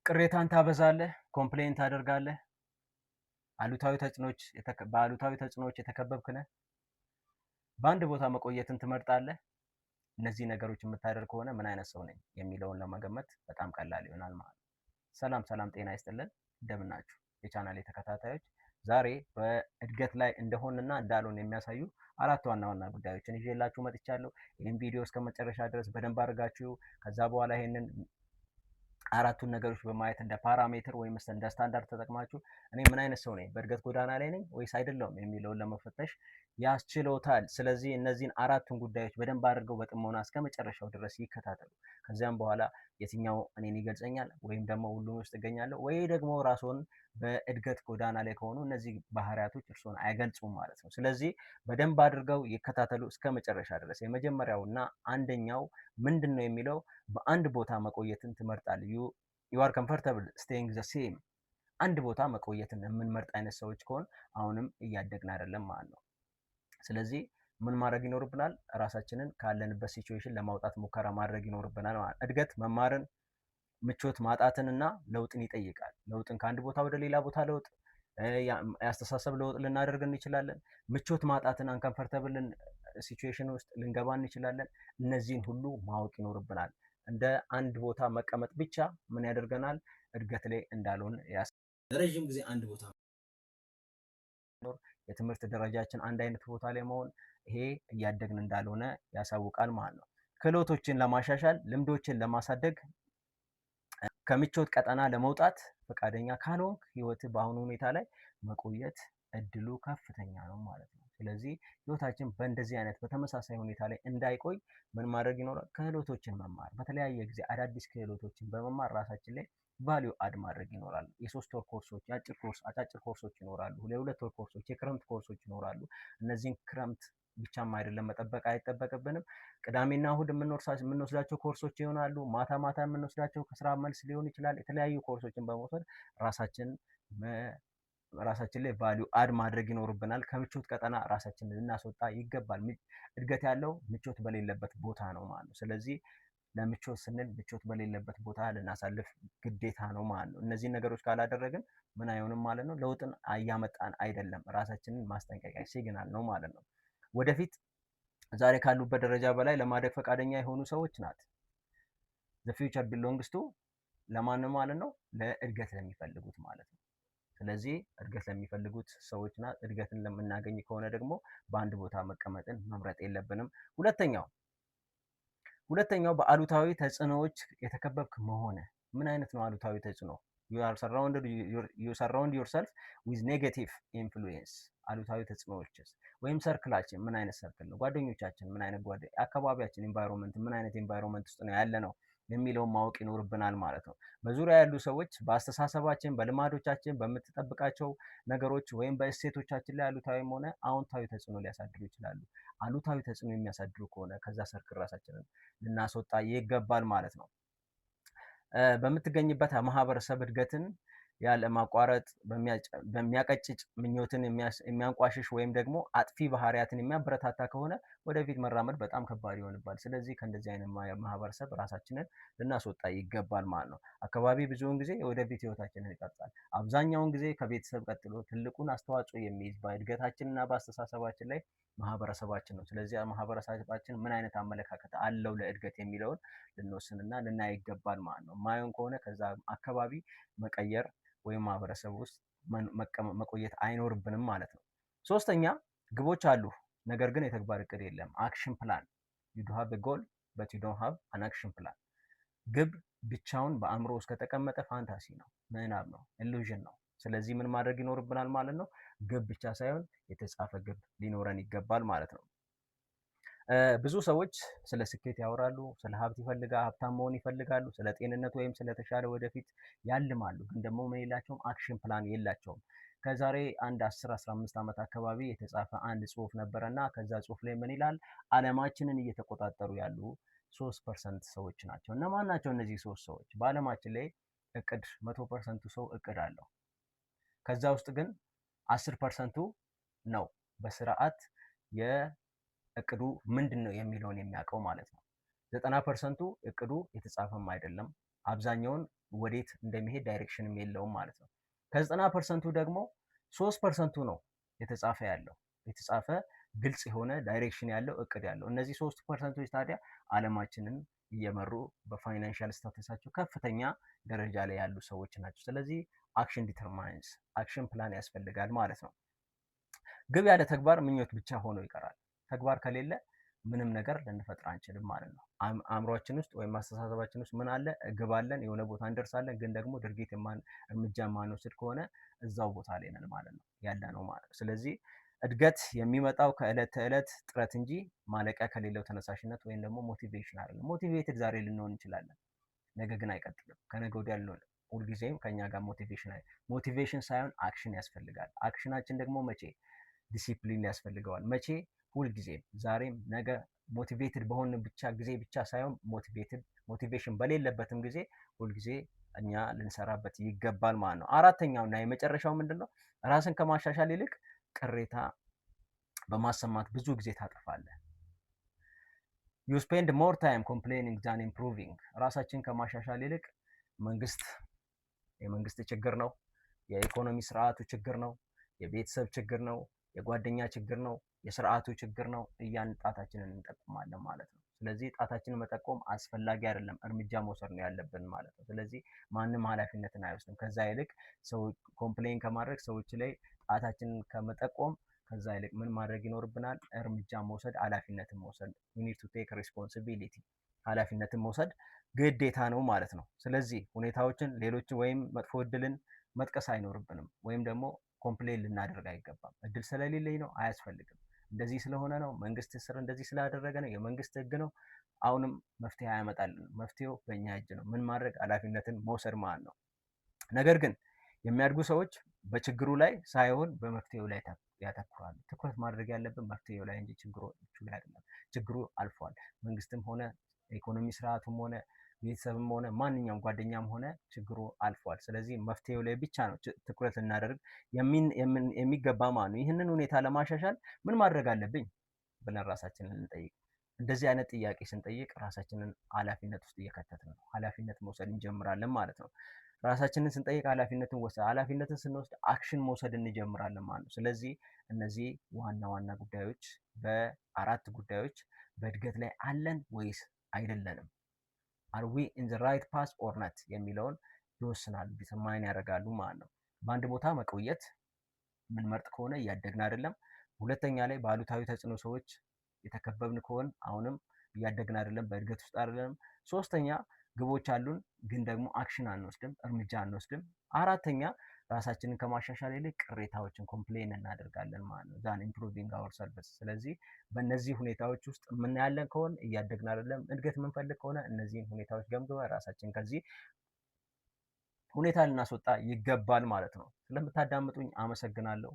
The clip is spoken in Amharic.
ቅሬታን ታበዛለህ፣ ኮምፕሌን ታደርጋለህ፣ በአሉታዊ ተጽዕኖዎች የተከበብክ ነህ፣ በአንድ ቦታ መቆየትን ትመርጣለህ። እነዚህ ነገሮች የምታደርግ ከሆነ ምን አይነት ሰው ነኝ የሚለውን ለመገመት በጣም ቀላል ይሆናል ማለት ነው። ሰላም ሰላም፣ ጤና ይስጥልን፣ እንደምናችሁ የቻናሌ ተከታታዮች። ዛሬ በእድገት ላይ እንደሆንና እንዳልሆን የሚያሳዩ አራት ዋና ዋና ጉዳዮችን ይዤላችሁ መጥቻለሁ። ይህን ቪዲዮ እስከ መጨረሻ ድረስ በደንብ አድርጋችሁ ከዛ በኋላ ይሄንን አራቱን ነገሮች በማየት እንደ ፓራሜትር ወይም እንደ ስታንዳርድ ተጠቅማችሁ እኔ ምን አይነት ሰው ነኝ፣ በእድገት ጎዳና ላይ ነኝ ወይስ አይደለሁም የሚለውን ለመፈተሽ ያስችሎታል። ስለዚህ እነዚህን አራቱን ጉዳዮች በደንብ አድርገው በጥሞና እስከ መጨረሻው ድረስ ይከታተሉ። ከዚያም በኋላ የትኛው እኔን ይገልጸኛል ወይም ደግሞ ሁሉም ውስጥ እገኛለሁ ወይ ደግሞ ራስዎን በእድገት ጎዳና ላይ ከሆኑ እነዚህ ባህሪያቶች እርስዎን አይገልጹም ማለት ነው። ስለዚህ በደንብ አድርገው ይከታተሉ እስከ መጨረሻ ድረስ። የመጀመሪያው እና አንደኛው ምንድን ነው የሚለው በአንድ ቦታ መቆየትን ትመርጣለህ። ዩ አር ኮምፎርታብል ስቴይንግ ዘ ሴም። አንድ ቦታ መቆየትን የምንመርጥ አይነት ሰዎች ከሆን አሁንም እያደግን አይደለም ማለት ነው። ስለዚህ ምን ማድረግ ይኖርብናል? ራሳችንን ካለንበት ሲቹዌሽን ለማውጣት ሙከራ ማድረግ ይኖርብናል ማለት። እድገት መማርን፣ ምቾት ማጣትንና ለውጥን ይጠይቃል። ለውጥን ከአንድ ቦታ ወደ ሌላ ቦታ ለውጥ፣ ያስተሳሰብ ለውጥ ልናደርግ እንችላለን። ምቾት ማጣትን አንከምፈርተብልን ሲቹዌሽን ውስጥ ልንገባ እንችላለን። እነዚህን ሁሉ ማወቅ ይኖርብናል። እንደ አንድ ቦታ መቀመጥ ብቻ ምን ያደርገናል? እድገት ላይ እንዳልሆን ለረጅም ጊዜ አንድ ቦታ የትምህርት ደረጃችን አንድ አይነት ቦታ ላይ መሆን ይሄ እያደግን እንዳልሆነ ያሳውቃል ማለት ነው። ክህሎቶችን ለማሻሻል፣ ልምዶችን ለማሳደግ፣ ከምቾት ቀጠና ለመውጣት ፈቃደኛ ካልሆንክ ህይወት በአሁኑ ሁኔታ ላይ መቆየት እድሉ ከፍተኛ ነው ማለት ነው። ስለዚህ ህይወታችን በእንደዚህ አይነት በተመሳሳይ ሁኔታ ላይ እንዳይቆይ ምን ማድረግ ይኖራል? ክህሎቶችን መማር፣ በተለያየ ጊዜ አዳዲስ ክህሎቶችን በመማር ራሳችን ላይ ቫሊዩ አድ ማድረግ ይኖራል። የሶስት ወር ኮርሶች፣ አጫጭር ኮርሶች ይኖራሉ። የሁለት ወር ኮርሶች፣ የክረምት ኮርሶች ይኖራሉ። እነዚህን ክረምት ብቻም አይደለም መጠበቅ አይጠበቅብንም። ቅዳሜና እሁድ የምንወስዳቸው ኮርሶች ይሆናሉ። ማታ ማታ የምንወስዳቸው ከስራ መልስ ሊሆን ይችላል። የተለያዩ ኮርሶችን በመውሰድ ራሳችን ላይ ቫሊዩ አድ ማድረግ ይኖርብናል። ከምቾት ቀጠና ራሳችንን ልናስወጣ ይገባል። እድገት ያለው ምቾት በሌለበት ቦታ ነው ማለት ነው። ስለዚህ ለምቾት ስንል ምቾት በሌለበት ቦታ ልናሳልፍ ግዴታ ነው ማለት ነው። እነዚህን ነገሮች ካላደረግን ምን አይሆንም ማለት ነው? ለውጥን እያመጣን አይደለም። ራሳችንን ማስጠንቀቂያ ሲግናል ነው ማለት ነው። ወደፊት ዛሬ ካሉበት ደረጃ በላይ ለማደግ ፈቃደኛ የሆኑ ሰዎች ናት። ዘ ፊውቸር ቢሎንግስ ቱ ለማን ማለት ነው? ለእድገት ለሚፈልጉት ማለት ነው። ስለዚህ እድገት ለሚፈልጉት ሰዎችና እድገትን ለምናገኝ ከሆነ ደግሞ በአንድ ቦታ መቀመጥን መምረጥ የለብንም። ሁለተኛው በአሉታዊ ተጽዕኖዎች የተከበብክ መሆን። ምን አይነት ነው አሉታዊ ተጽዕኖ? you surround yourself with negative influence። አሉታዊ ተጽዕኖዎችስ ወይም ሰርክላችን ምን አይነት ሰርክል ነው? ጓደኞቻችን ምን አይነት አካባቢያችን ኤንቫይሮንመንት ምን አይነት ኤንቫይሮንመንት ውስጥ ነው ያለ ነው የሚለውን ማወቅ ይኖርብናል ማለት ነው። በዙሪያ ያሉ ሰዎች በአስተሳሰባችን፣ በልማዶቻችን፣ በምትጠብቃቸው ነገሮች ወይም በእሴቶቻችን ላይ አሉታዊም ሆነ አዎንታዊ ተጽዕኖ ሊያሳድሩ ይችላሉ። አሉታዊ ተጽዕኖ የሚያሳድሩ ከሆነ ከዛ ሰርክል ራሳችንን ልናስወጣ ይገባል ማለት ነው። በምትገኝበት ማህበረሰብ እድገትን ያለ ማቋረጥ በሚያቀጭጭ ምኞትን የሚያንቋሽሽ ወይም ደግሞ አጥፊ ባህሪያትን የሚያበረታታ ከሆነ ወደፊት መራመድ በጣም ከባድ ይሆንባል። ስለዚህ ከእንደዚህ አይነት ማህበረሰብ ራሳችንን ልናስወጣ ይገባል ማለት ነው። አካባቢ ብዙውን ጊዜ የወደፊት ህይወታችንን ይቀርጻል። አብዛኛውን ጊዜ ከቤተሰብ ቀጥሎ ትልቁን አስተዋጽኦ የሚይዝ በእድገታችንና በአስተሳሰባችን ላይ ማህበረሰባችን ነው። ስለዚህ ማህበረሰባችን ምን አይነት አመለካከት አለው ለእድገት የሚለውን ልንወስንና ልናይ ይገባል ማለት ነው። ማየን ከሆነ ከዛ አካባቢ መቀየር ወይም ማህበረሰብ ውስጥ መቆየት አይኖርብንም ማለት ነው። ሶስተኛ ግቦች አሉ፣ ነገር ግን የተግባር እቅድ የለም። አክሽን ፕላን you do have a goal but you don't have an action plan። ግብ ብቻውን በአእምሮ ውስጥ ከተቀመጠ ፋንታሲ ነው፣ ምናብ ነው፣ ኢሉዥን ነው። ስለዚህ ምን ማድረግ ይኖርብናል ማለት ነው? ግብ ብቻ ሳይሆን የተጻፈ ግብ ሊኖረን ይገባል ማለት ነው። ብዙ ሰዎች ስለ ስኬት ያወራሉ፣ ስለ ሀብታም መሆን ይፈልጋሉ፣ ስለ ጤንነት ወይም ስለተሻለ ወደፊት ያልማሉ። ግን ደግሞ ምን የላቸውም? አክሽን ፕላን የላቸውም። ከዛሬ አንድ 10-15 ዓመት አካባቢ የተጻፈ አንድ ጽሁፍ ነበረና ከዛ ጽሁፍ ላይ ምን ይላል? ዓለማችንን እየተቆጣጠሩ ያሉ 3% ሰዎች ናቸው። እነማን ናቸው እነዚህ 3 ሰዎች? በዓለማችን ላይ እቅድ 100%ቱ ሰው እቅድ አለው። ከዛ ውስጥ ግን 10%ቱ ነው በስርዓት እቅዱ ምንድን ነው የሚለውን የሚያውቀው ማለት ነው። 90%ቱ እቅዱ የተጻፈም አይደለም አብዛኛውን ወዴት እንደሚሄድ ዳይሬክሽንም የለውም ማለት ነው። ከ90% ደግሞ 3% ነው የተጻፈ ግልጽ የሆነ ዳይሬክሽን ያለው እቅድ ያለው። እነዚህ 3%ቶች ታዲያ አለማችንን እየመሩ በፋይናንሻል ስታተሳቸው ከፍተኛ ደረጃ ላይ ያሉ ሰዎች ናቸው። ስለዚህ አክሽን ዲተርማይንስ አክሽን ፕላን ያስፈልጋል ማለት ነው። ግብ ያለ ተግባር ምኞት ብቻ ሆኖ ይቀራል። ተግባር ከሌለ ምንም ነገር ልንፈጥር አንችልም ማለት ነው። አእምሯችን ውስጥ ወይም አስተሳሰባችን ውስጥ ምን አለ? ግብ አለን፣ የሆነ ቦታ እንደርሳለን፣ ግን ደግሞ ድርጊት እርምጃ የማንወስድ ከሆነ እዛው ቦታ ላይ ነን ማለት ነው ያለ ነው ማለት ነው። ስለዚህ እድገት የሚመጣው ከእለት ተዕለት ጥረት እንጂ ማለቂያ ከሌለው ተነሳሽነት ወይም ደግሞ ሞቲቬሽን አይደለም። ሞቲቬትድ ዛሬ ልንሆን እንችላለን፣ ነገ ግን አይቀጥልም። ከነገ ወዲያ ልንሆን ሁልጊዜም ከኛ ጋር ሞቲቬሽን ሳይሆን አክሽን ያስፈልጋል። አክሽናችን ደግሞ መቼ? ዲሲፕሊን ያስፈልገዋል። መቼ? ሁልጊዜም፣ ዛሬም፣ ነገ ሞቲቬትድ በሆን ጊዜ ብቻ ሳይሆን ሞቲቬሽን በሌለበትም ጊዜ ሁልጊዜ እኛ ልንሰራበት ይገባል ማለት ነው። አራተኛው እና የመጨረሻው ምንድን ነው? ራስን ከማሻሻል ይልቅ ቅሬታ በማሰማት ብዙ ጊዜ ታጠፋለህ። ዩ ስፔንድ ሞር ታይም ኮምፕሌኒንግ ዛን ኢምፕሩቪንግ። ራሳችን ከማሻሻል ይልቅ የመንግስት ችግር ነው፣ የኢኮኖሚ ስርዓቱ ችግር ነው፣ የቤተሰብ ችግር ነው፣ የጓደኛ ችግር ነው፣ የስርዓቱ ችግር ነው እያን ጣታችንን እንጠቁማለን ማለት ነው። ስለዚህ ጣታችንን መጠቆም አስፈላጊ አይደለም፣ እርምጃ መውሰድ ነው ያለብን ማለት ነው። ስለዚህ ማንም ኃላፊነትን አይወስድም። ከዛ ይልቅ ሰው ኮምፕሌን ከማድረግ ሰዎች ላይ ጣታችንን ከመጠቆም ከዛ ይልቅ ምን ማድረግ ይኖርብናል? እርምጃ መውሰድ፣ ኃላፊነትን መውሰድ። we need to take responsibility ኃላፊነትን መውሰድ ግዴታ ነው ማለት ነው። ስለዚህ ሁኔታዎችን ሌሎችን ወይም መጥፎ እድልን መጥቀስ አይኖርብንም፣ ወይም ደግሞ ኮምፕሌን ልናደርግ አይገባም። እድል ስለሌለኝ ነው፣ አያስፈልግም። እንደዚህ ስለሆነ ነው፣ መንግስት ስር እንደዚህ ስላደረገ ነው፣ የመንግስት ህግ ነው። አሁንም መፍትሄ አያመጣልንም። መፍትሄው በእኛ እጅ ነው። ምን ማድረግ? ኃላፊነትን መውሰድ ማለት ነው። ነገር ግን የሚያድጉ ሰዎች በችግሩ ላይ ሳይሆን በመፍትሄው ላይ ያተኩራሉ። ትኩረት ማድረግ ያለብን መፍትሄው ላይ እንጂ ችግሮቹ ላይ አይደለም። ችግሩ አልፏል። መንግስትም ሆነ ኢኮኖሚ ስርዓቱም ሆነ ቤተሰብም ሆነ ማንኛውም ጓደኛም ሆነ ችግሩ አልፏል። ስለዚህ መፍትሄው ላይ ብቻ ነው ትኩረት ልናደርግ የሚገባ ማለት ነው። ይህንን ሁኔታ ለማሻሻል ምን ማድረግ አለብኝ ብለን ራሳችንን እንጠይቅ። እንደዚህ አይነት ጥያቄ ስንጠይቅ ራሳችንን ኃላፊነት ውስጥ እየከተትን ነው። ኃላፊነት መውሰድ እንጀምራለን ማለት ነው። ራሳችንን ስንጠይቅ ኃላፊነትን ስንወስድ አክሽን መውሰድ እንጀምራለን ማለት ነው። ስለዚህ እነዚህ ዋና ዋና ጉዳዮች በአራት ጉዳዮች በእድገት ላይ አለን ወይስ አይደለንም፣ አር ዊ ኢን ዘ ራይት ፓስ ኦር ነት የሚለውን ይወስናሉ፣ ዲተርማይን ያደርጋሉ ማለት ነው። በአንድ ቦታ መቆየት የምንመርጥ ከሆነ እያደግን አይደለም። ሁለተኛ ላይ በአሉታዊ ተጽዕኖ ሰዎች የተከበብን ከሆን አሁንም እያደግን አይደለም፣ በእድገት ውስጥ አይደለም። ሶስተኛ ግቦች አሉን ግን ደግሞ አክሽን አንወስድም፣ እርምጃ አንወስድም። አራተኛ ራሳችንን ከማሻሻል ይልቅ ቅሬታዎችን ኮምፕሌን እናደርጋለን ማለት ነው፣ ዛን ኢምፕሩቪንግ አወር ሰርቪስ። ስለዚህ በእነዚህ ሁኔታዎች ውስጥ የምናያለን ከሆነ እያደግን አይደለም። እድገት የምንፈልግ ከሆነ እነዚህን ሁኔታዎች ገምግመን ራሳችን ከዚህ ሁኔታ ልናስወጣ ይገባል ማለት ነው። ስለምታዳምጡኝ አመሰግናለሁ።